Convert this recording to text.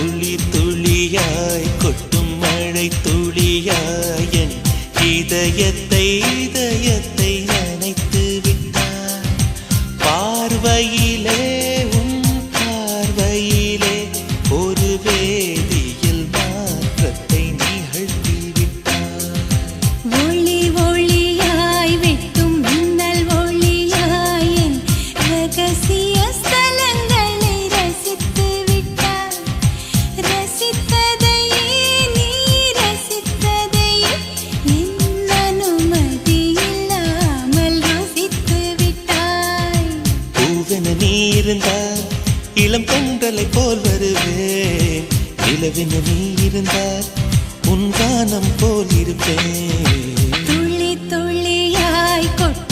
துளி துளியாய் கொட்டும் மழை துளியாய் என் இதயத்தை இதயத்தை நனைத்து விட்டாய். பார்வையிலே உன் பார்வையிலே ஒரு வேதியில் மாற்றத்தை நிகழ்த்தி விட்டாய். ஒளி ஒளியாய் வெட்டும் மின்னல் ஒளியாய் என் ரகசிய ஸ்தலங்களை ரசித்து விட்டாய். ரசித்ததையே நீ ரசித்ததையே என் அனுமதி இல்லாமல் ருசித்து விட்டாய். பூவென நீ இருந்தால் இளம் பொங்கலை போல் வருவேன். நிலவென நீ இருந்தால் உன் கானம் போல் இருப்பேன். துளி துளியாய் கொட்டும்